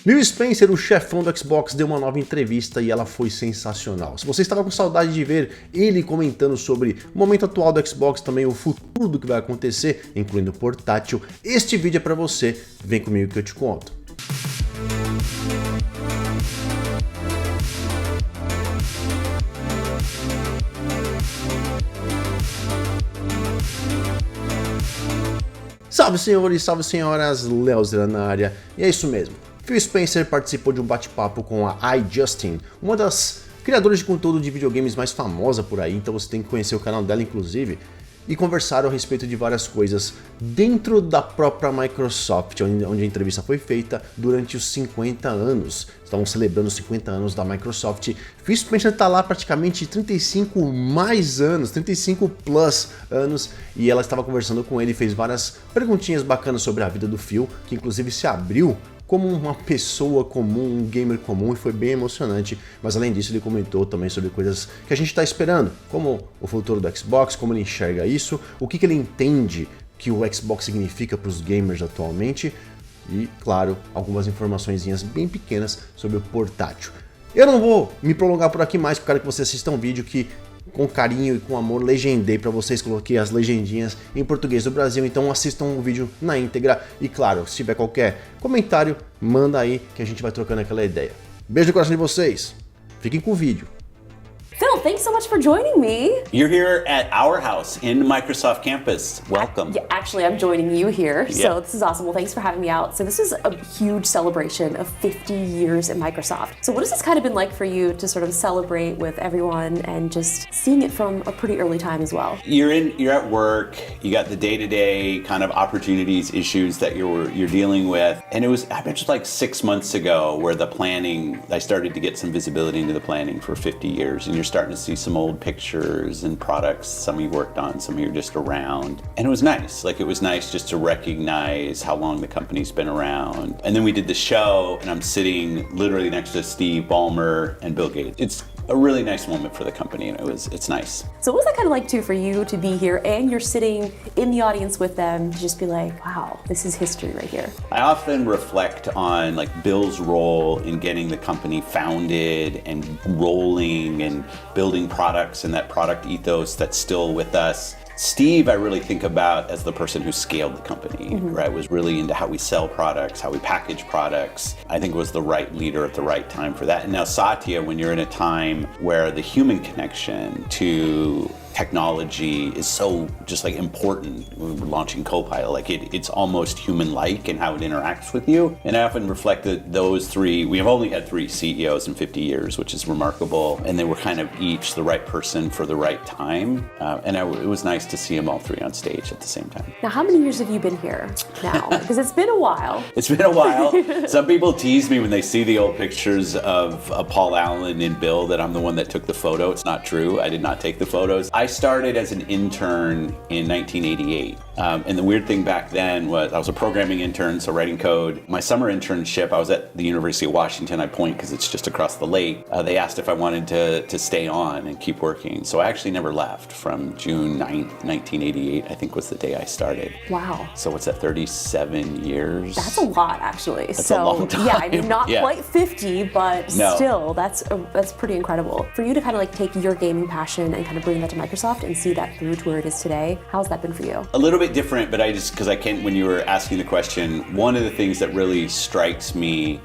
Phil Spencer, o chefão do Xbox, deu uma nova entrevista e ela foi sensacional. Se você estava com saudade de ver ele comentando sobre o momento atual do Xbox, também o futuro do que vai acontecer, incluindo o portátil, este vídeo é para você. Vem comigo que eu te conto. Salve senhores, salve senhoras, Léo Zera na área, e é isso mesmo. Phil Spencer participou de um bate-papo com a iJustin, uma das criadoras de conteúdo de videogames mais famosa por aí, então você tem que conhecer o canal dela inclusive, e conversaram a respeito de várias coisas dentro da própria Microsoft, onde a entrevista foi feita durante os 50 anos. Estavam celebrando os 50 anos da Microsoft. Phil Spencer está lá praticamente 35 mais anos, 35 plus anos, e ela estava conversando com ele e fez várias perguntinhas bacanas sobre a vida do Phil, que inclusive se abriu como uma pessoa comum, um gamer comum, e foi bem emocionante. Mas além disso, ele comentou também sobre coisas que a gente está esperando, como o futuro do Xbox, como ele enxerga isso, o que ele entende que o Xbox significa para os gamers atualmente, e, claro, algumas informaçõezinhas bem pequenas sobre o portátil. Eu não vou me prolongar por aqui mais, porque eu quero que você assista um vídeo que, com carinho e com amor, legendei para vocês, coloquei as legendinhas em português do Brasil, então assistam o vídeo na íntegra e, claro, se tiver qualquer comentário, manda aí que a gente vai trocando aquela ideia. Beijo no coração de vocês, fiquem com o vídeo. Phil, thanks so much for joining me. You're here at our house in the Microsoft campus. Welcome. Yeah, actually, I'm joining you here, Yeah. so this is awesome. Well, thanks for having me out. So this is a huge celebration of 50 years at Microsoft. So what has this kind of been like for you to sort of celebrate with everyone and just seeing it from a pretty early time as well? You're at work. You got the day-to-day kind of opportunities, issues that you're dealing with, and it was I bet just like 6 months ago where the planning. I started to get some visibility into the planning for 50 years, and you're starting to see some old pictures and products. Some you worked on, some you're just around, and it was nice. Like it was nice just to recognize how long the company's been around. And then we did the show, and I'm sitting literally next to Steve Ballmer and Bill Gates. It's a really nice moment for the company, and it's nice. So what was that kind of like too for you to be here and you're sitting in the audience with them to just be like, wow, this is history right here? I often reflect on like Bill's role in getting the company founded and rolling and building products and that product ethos that's still with us. Steve, I really think about as the person who scaled the company, right? Was really into how we sell products, how we package products. I think was the right leader at the right time for that. And now Satya, when you're in a time where the human connection to technology is so just like important. We're launching Copilot, like it's almost human-like in how it interacts with you. And I often reflect that those three, we have only had 3 CEOs in 50 years, which is remarkable. And they were kind of each the right person for the right time. It was nice to see them all 3 on stage at the same time. Now, how many years have you been here now? Because it's been a while. It's been a while. Some people tease me when they see the old pictures of Paul Allen and Bill that I'm the one that took the photo. It's not true. I did not take the photos. I started as an intern in 1988. And the weird thing back then was I was a programming intern, so writing code. My summer internship, I was at the University of Washington. I point because it's just across the lake. They asked if I wanted to stay on and keep working. So I actually never left from June 9th, 1988, I think was the day I started. Wow. So what's that, 37 years? That's a lot, actually. That's a long time. Yeah, I mean, not Yeah. quite 50, but No. still, that's pretty incredible. For you to kind of like take your gaming passion and kind of bring that to Microsoft and see that through to where it is today, how's that been for you? A little bit different, but because I can't, when you were asking the question, one of the things that really strikes me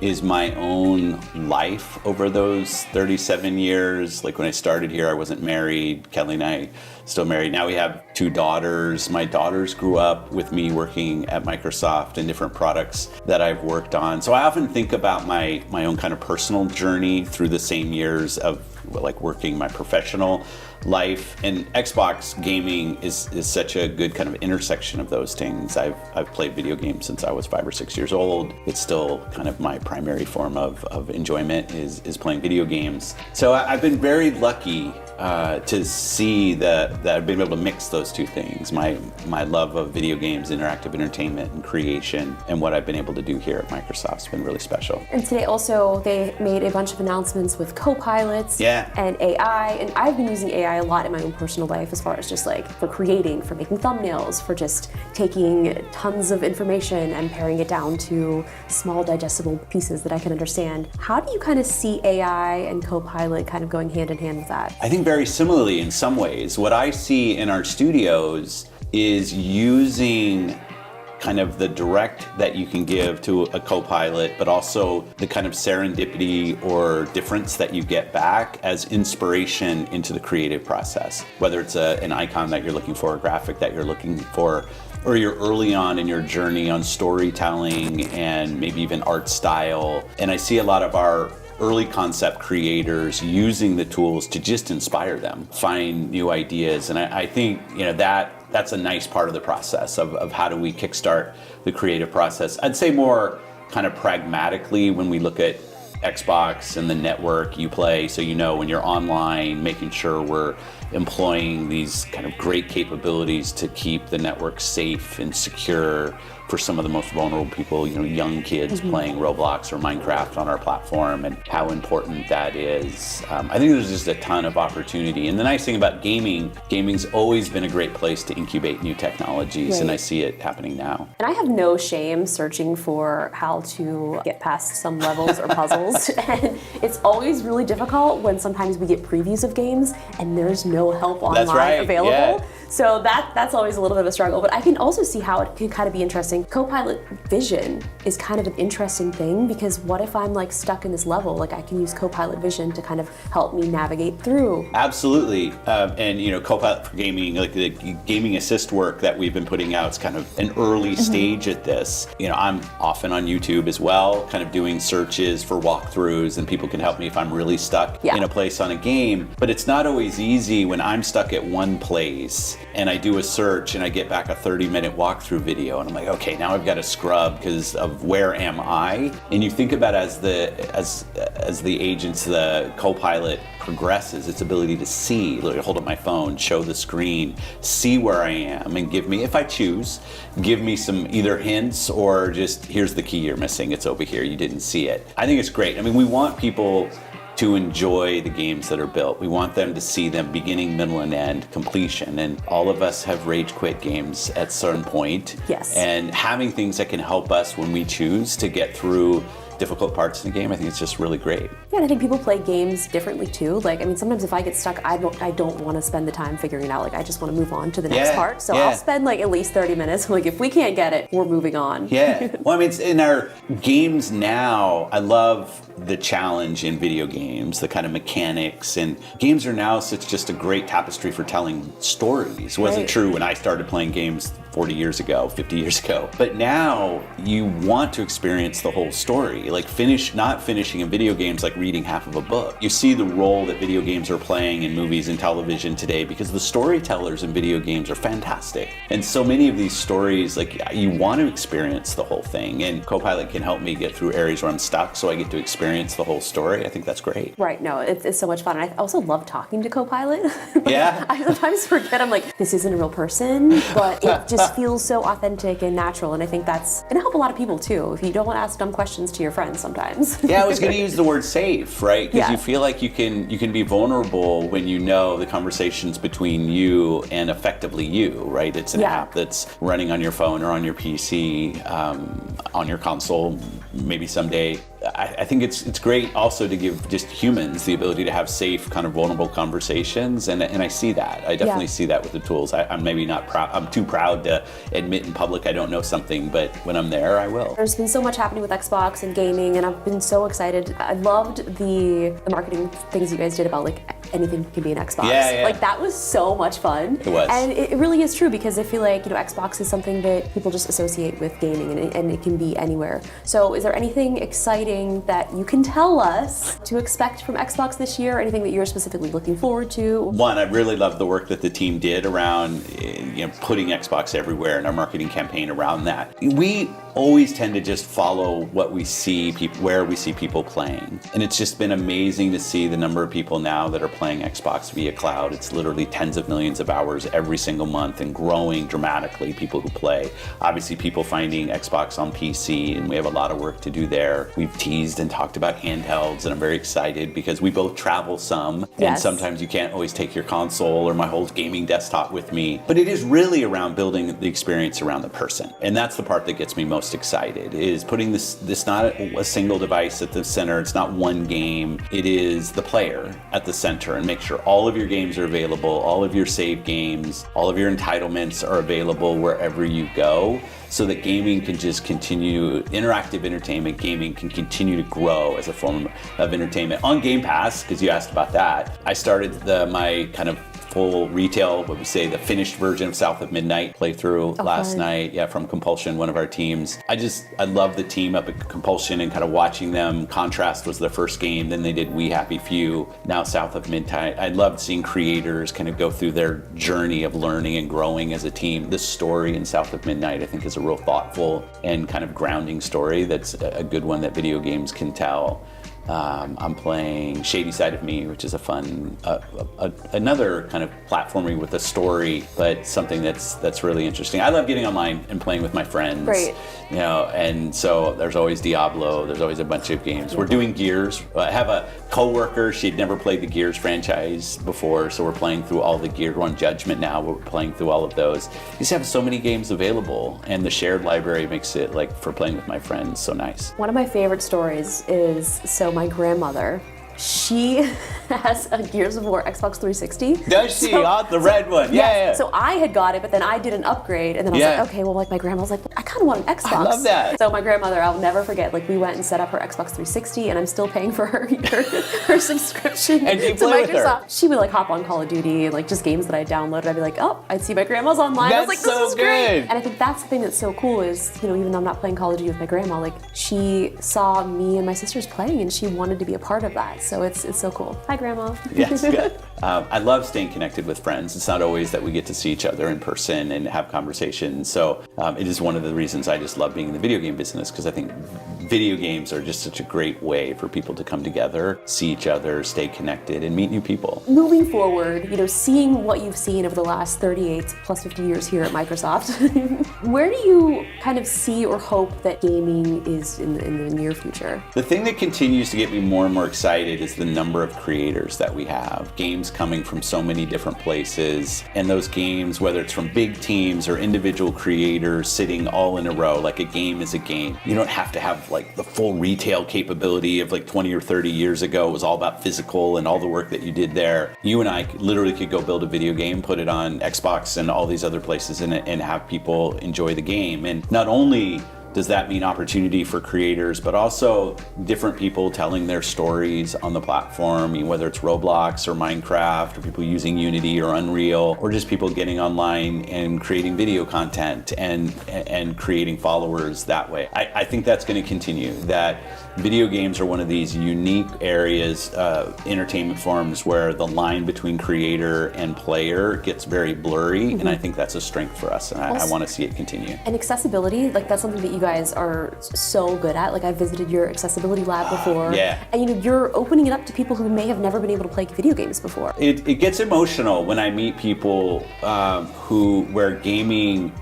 is my own life over those 37 years. Like when I started here, I wasn't married. Kelly and I still married. Now we have 2 daughters. My daughters grew up with me working at Microsoft and different products that I've worked on. So I often think about my own kind of personal journey through the same years of like working my professional life, and Xbox gaming is such a good kind of intersection of those things. I've played video games since I was 5 or 6 years old. It's still kind of my primary form of enjoyment is playing video games. So I've been very lucky to see the that I've been able to mix those two things, my love of video games, interactive entertainment, and creation, and what I've been able to do here at Microsoft has been really special. And today also they made a bunch of announcements with Copilots and AI, and I've been using AI a lot in my own personal life as far as just like for creating, for making thumbnails, for just taking tons of information and paring it down to small digestible pieces that I can understand. How do you kind of see AI and Copilot kind of going hand in hand with that? I think very similarly in some ways. What I see in our studios is using kind of the direct that you can give to a Copilot, but also the kind of serendipity or difference that you get back as inspiration into the creative process. Whether it's an icon that you're looking for, a graphic that you're looking for, or you're early on in your journey on storytelling and maybe even art style. And I see a lot of our early concept creators using the tools to just inspire them, find new ideas. And I think, you know, that's a nice part of the process of how do we kickstart the creative process. I'd say more kind of pragmatically when we look at Xbox and the network you play, so you know when you're online, making sure we're employing these kind of great capabilities to keep the network safe and secure for some of the most vulnerable people, you know, young kids playing Roblox or Minecraft on our platform, and how important that is. I think there's just a ton of opportunity. And the nice thing about gaming's always been a great place to incubate new technologies, and I see it happening now. And I have no shame searching for how to get past some levels or puzzles. And it's always really difficult when sometimes we get previews of games and there's no help online available. Yeah. So that's always a little bit of a struggle. But I can also see how it can kind of be interesting. Copilot Vision is kind of an interesting thing, because what if I'm like stuck in this level? Like I can use Copilot Vision to kind of help me navigate through. Absolutely. And you know, Copilot for Gaming, like the gaming assist work that we've been putting out, is kind of an early stage at this. You know, I'm often on YouTube as well, kind of doing searches for walkthroughs, and people can help me if I'm really stuck in a place on a game. But it's not always easy when I'm stuck at one place and I do a search and I get back a 30-minute walkthrough video, and I'm like, okay, now I've got to scrub because of where am I? And you think about as the agents, the Copilot progresses, its ability to see, literally hold up my phone, show the screen, see where I am, and give me, if I choose, give me some either hints or just, here's the key you're missing, it's over here, you didn't see it. I think it's great. I mean, we want people to enjoy the games that are built. We want them to see them beginning, middle, and end, completion. And all of us have rage quit games at a certain point. Yes. And having things that can help us when we choose to get through difficult parts in the game, I think it's just really great. Yeah, and I think people play games differently too. Like, I mean, sometimes if I get stuck, I don't want to spend the time figuring it out. Like, I just want to move on to the next part. So I'll spend like at least 30 minutes. Like, if we can't get it, we're moving on. Yeah. Well, I mean, it's in our games now, I love the challenge in video games, the kind of mechanics, and games are now such just a great tapestry for telling stories. It wasn't true when I started playing games 40 years ago, 50 years ago. But now you want to experience the whole story. Like not finishing in video games like reading half of a book. You see the role that video games are playing in movies and television today because the storytellers in video games are fantastic. And so many of these stories, like you want to experience the whole thing, and Copilot can help me get through areas where I'm stuck so I get to experience the whole story. I think that's great. Right, no, it's so much fun. And I also love talking to Copilot. Yeah. I sometimes forget, I'm like, this isn't a real person, but it just feels so authentic and natural, and I think that's gonna help a lot of people too, if you don't want to ask dumb questions to your friends sometimes. Yeah, I was gonna use the word safe, right? Because you feel like you can be vulnerable when you know the conversation's between you and effectively you, right? It's an app that's running on your phone or on your PC, on your console, maybe someday. I think it's great also to give just humans the ability to have safe, kind of vulnerable conversations, and I see that. I definitely see that with the tools. I'm maybe not proud. I'm too proud to admit in public I don't know something, but when I'm there, I will. There's been so much happening with Xbox and gaming, and I've been so excited. I loved the marketing things you guys did about like anything can be an Xbox. Yeah. Like that was so much fun. It was. And it really is true, because I feel like, you know, Xbox is something that people just associate with gaming, and it can be anywhere. So is there anything exciting that you can tell us to expect from Xbox this year? Anything that you're specifically looking forward to? One, I really love the work that the team did around putting Xbox everywhere and our marketing campaign around that. We always tend to just follow what we see, where we see people playing. And it's just been amazing to see the number of people now that are playing Xbox via cloud. It's literally tens of millions of hours every single month and growing dramatically, people who play. Obviously, people finding Xbox on PC, and we have a lot of work to do there. We've teased and talked about handhelds, and I'm very excited because we both travel some, and sometimes you can't always take your console or my whole gaming desktop with me. But it is really around building the experience around the person. And that's the part that gets me most excited, is putting this not a single device at the center. It's not one game. It is the player at the center, and make sure all of your games are available, all of your save games, all of your entitlements are available wherever you go, so that gaming can just continue, interactive entertainment gaming can continue to grow as a form of entertainment. On Game Pass, because you asked about that, I started my kind of full retail, what we say, the finished version of South of Midnight playthrough last night. Yeah, from Compulsion, one of our teams. I love the team up at Compulsion and kind of watching them. Contrast was their first game, then they did We Happy Few, now South of Midnight. I loved seeing creators kind of go through their journey of learning and growing as a team. This story in South of Midnight, I think, is a real thoughtful and kind of grounding story that's a good one that video games can tell. I'm playing Shady Side of Me, which is a fun, another kind of platforming with a story, but something that's really interesting. I love getting online and playing with my friends. Right. You know, and so there's always Diablo, there's always a bunch of games. We're doing Gears. I have a coworker, she'd never played the Gears franchise before, so we're playing through all the Gears. We're on Judgment now, we're playing through all of those. You just have so many games available, and the shared library makes it, like, for playing with my friends, so nice. One of my favorite stories is, my grandmother, she has a Gears of War Xbox 360. Does she? The red one. Yeah. So I had got it, but then I did an upgrade, and then I was like, okay, well, like my grandma was like, I kind of want an Xbox. I love that. So my grandmother, I'll never forget, like we went and set up her Xbox 360, and I'm still paying for her subscription and you to play Microsoft. With her. She would like hop on Call of Duty and like just games that I downloaded. I'd be like, oh, I'd see my grandma's online. I was like, this is great. And I think that's the thing that's so cool is, even though I'm not playing Call of Duty with my grandma, like she saw me and my sisters playing, and she wanted to be a part of that. So it's so cool. Hi, Grandma. Yes, good. I love staying connected with friends. It's not always that we get to see each other in person and have conversations. So it is one of the reasons I just love being in the video game business, because I think video games are just such a great way for people to come together, see each other, stay connected, and meet new people. Moving forward, seeing what you've seen over the last 38 plus 50 years here at Microsoft, where do you kind of see or hope that gaming is in the near future? The thing that continues to get me more and more excited is the number of creators that we have. Games coming from so many different places, and those games, whether it's from big teams or individual creators sitting all in a row, like a game is a game. You don't have to have like the full retail capability of like 20 or 30 years ago. It was all about physical and all the work that you did there. You and I literally could go build a video game, put it on Xbox and all these other places and have people enjoy the game. And not only does that mean opportunity for creators, but also different people telling their stories on the platform, whether it's Roblox or Minecraft, or people using Unity or Unreal, or just people getting online and creating video content and creating followers that way. I think that's going to continue, that video games are one of these unique areas, entertainment forms, where the line between creator and player gets very blurry, and I think that's a strength for us, and I want to see it continue. And accessibility, like that's something that you guys are so good at. Like I visited your accessibility lab before, and you're opening it up to people who may have never been able to play video games before. It gets emotional when I meet people where gaming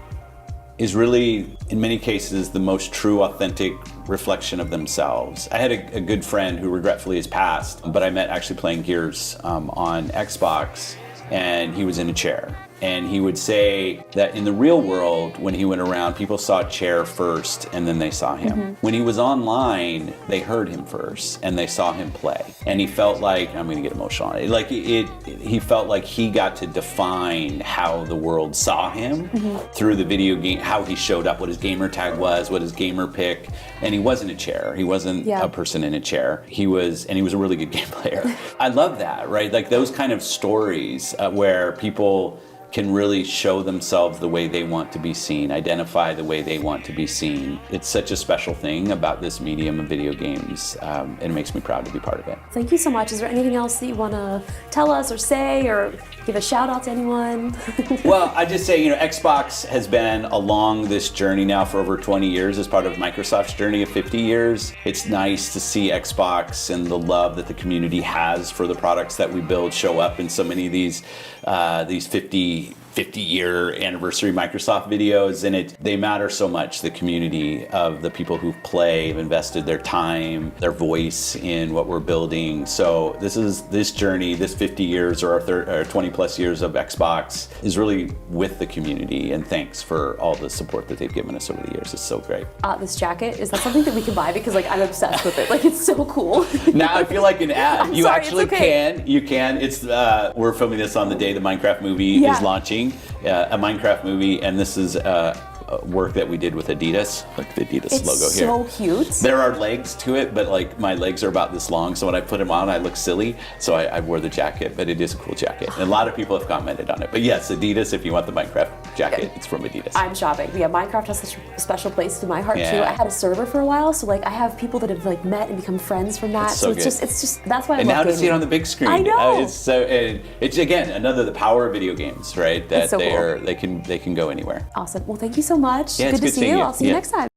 is really, in many cases, the most true, authentic reflection of themselves. I had a good friend who regretfully has passed, but I met actually playing Gears on Xbox, and he was in a chair. And he would say that in the real world, when he went around, people saw a chair first and then they saw him. When he was online, they heard him first and they saw him play. And he felt like, I'm gonna get emotional on it, like he felt like he got to define how the world saw him through the video game, how he showed up, what his gamer tag was, what his gamer pick. And he wasn't a chair. He wasn't a person in a chair. He was a really good game player. I love that, right? Like those kind of stories where people can really show themselves the way they want to be seen, identify the way they want to be seen. It's such a special thing about this medium of video games, and it makes me proud to be part of it. Thank you so much. Is there anything else that you want to tell us or say or give a shout out to anyone? Well, I just say, Xbox has been along this journey now for over 20 years as part of Microsoft's journey of 50 years. It's nice to see Xbox and the love that the community has for the products that we build show up in so many of these 50-year anniversary Microsoft videos, and they matter so much. The community of the people who play have invested their time, their voice in what we're building. So this journey, this 50 years or our 20 plus years of Xbox is really with the community, and thanks for all the support that they've given us over the years. It's so great. This jacket, is that something that we can buy? Because I'm obsessed with it. It's so cool. Now I feel like an ad. You sorry, actually it's okay. You can. It's we're filming this on the day the Minecraft movie is launching. A Minecraft movie, and this is work that we did with Adidas, like the Adidas logo here. It's so cute. There are legs to it, but my legs are about this long, so when I put them on, I look silly. So I wore the jacket, but it is a cool jacket. And a lot of people have commented on it. But yes, Adidas, if you want the Minecraft jacket, it's from Adidas. I'm shopping. Yeah, Minecraft has such a special place in my heart too. Yeah. I had a server for a while, so I have people that have met and become friends from that. So it's just that's why I and love now gaming. to see it on the big screen. I know. It's again the power of video games, right? That It's so cool. they can go anywhere. Awesome. Well, thank you so much. Yeah, it's good to see seeing you. you. I'll see you Yeah. next time.